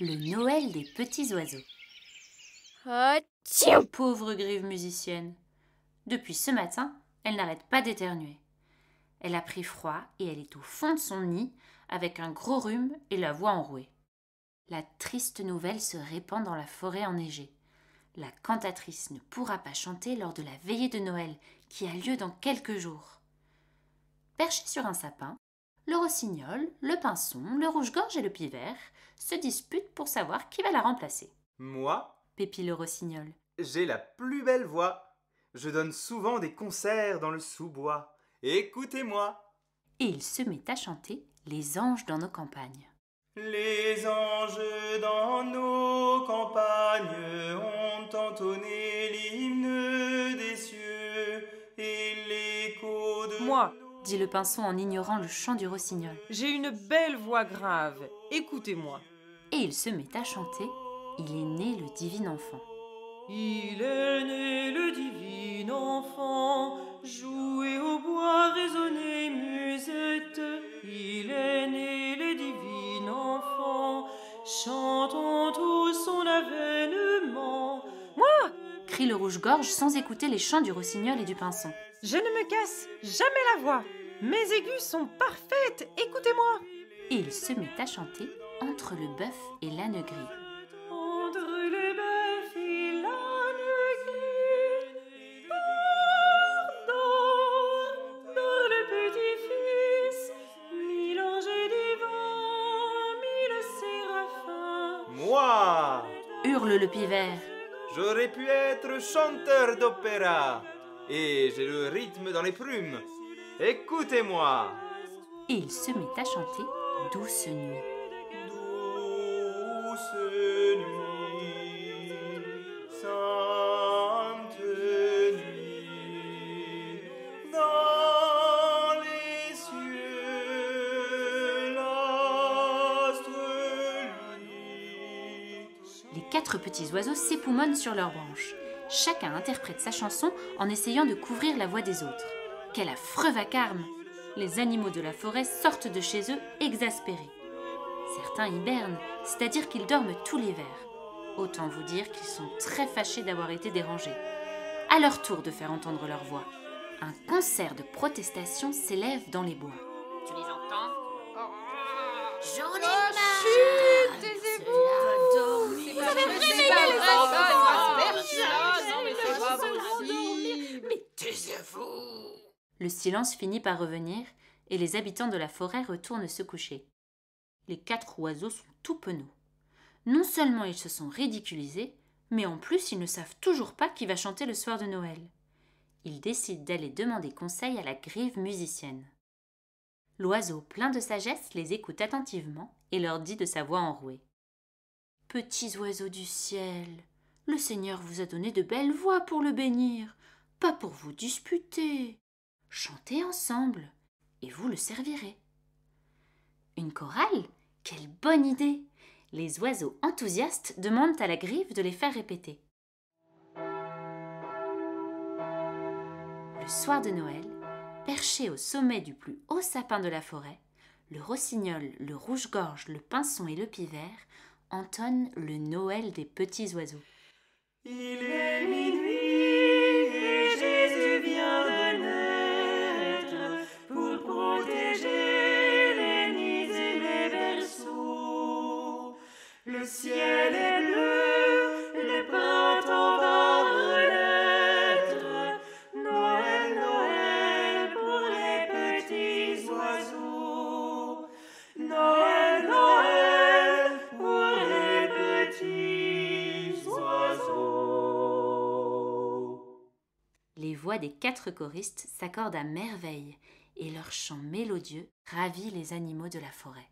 Le Noël des petits oiseaux. Atchou! Pauvre Grive musicienne. Depuis ce matin, elle n'arrête pas d'éternuer. Elle a pris froid et elle est au fond de son nid avec un gros rhume et la voix enrouée. La triste nouvelle se répand dans la forêt enneigée. La cantatrice ne pourra pas chanter lors de la veillée de Noël qui a lieu dans quelques jours. Perché sur un sapin, le rossignol, le pinson, le rouge-gorge et le pivert se disputent pour savoir qui va la remplacer. Moi, Pépit le rossignol. j'ai la plus belle voix. Je donne souvent des concerts dans le sous-bois. Écoutez-moi. Et il se met à chanter les anges dans nos campagnes. Les anges dans nos campagnes ont entonné l'hymne des cieux et l'écho de Moi, Dit le pinson en ignorant le chant du rossignol. j'ai une belle voix grave. Écoutez-moi. Et il se met à chanter. Il est né le divin enfant. Il est né le divin enfant, jouez au bois, résonnez musette. Il est né le divin enfant, chantons tous son avènement. Moi, Crie le rouge-gorge sans écouter les chants du rossignol et du pinson. je ne me casse jamais la voix. Mes aigus sont parfaites, écoutez-moi. Et il se met à chanter entre le bœuf et l'âne gris. Entre le bœuf et l'âne gris, dors le petit-fils, mille anges divins, mille séraphins. moi. Hurle le pivert. J'aurais pu être chanteur d'opéra. Et j'ai le rythme dans les plumes. Écoutez-moi. Et il se met à chanter Douce nuit. Douce nuit, sainte nuit, dans les cieux, l'astre luit. Les 4 petits oiseaux s'époumonnent sur leurs branches. Chacun interprète sa chanson en essayant de couvrir la voix des autres. Quel affreux vacarme! Les animaux de la forêt sortent de chez eux exaspérés. Certains hibernent, c'est-à-dire qu'ils dorment tout l'hiver. Autant vous dire qu'ils sont très fâchés d'avoir été dérangés. À leur tour de faire entendre leur voix. Un concert de protestation s'élève dans les bois. Tu les entends? J'en ai Chut, marre! taisez-vous. Vous avez réveillé les Non, mais c'est pas possible! Mais taisez-vous! Le silence finit par revenir et les habitants de la forêt retournent se coucher. Les 4 oiseaux sont tout penauds. Non seulement ils se sont ridiculisés, mais en plus ils ne savent toujours pas qui va chanter le soir de Noël. Ils décident d'aller demander conseil à la Grive musicienne. L'oiseau, plein de sagesse, les écoute attentivement et leur dit de sa voix enrouée. « Petits oiseaux du ciel, le Seigneur vous a donné de belles voix pour le bénir, pas pour vous disputer. Chantez ensemble, et vous le servirez. » Une chorale? Quelle bonne idée! Les oiseaux enthousiastes demandent à la Grive de les faire répéter. Le soir de Noël, perché au sommet du plus haut sapin de la forêt, le rossignol, le rouge-gorge, le pinson et le pivert entonnent le Noël des petits oiseaux. Il est minuit et Jésus vient de naître pour protéger les nids et les berceaux. Le ciel est bleu, le printemps va renaître. Noël, Noël pour les petits oiseaux. Noël, Noël pour les petits oiseaux. Les voix des 4 choristes s'accordent à merveille et leur chant mélodieux ravit les animaux de la forêt.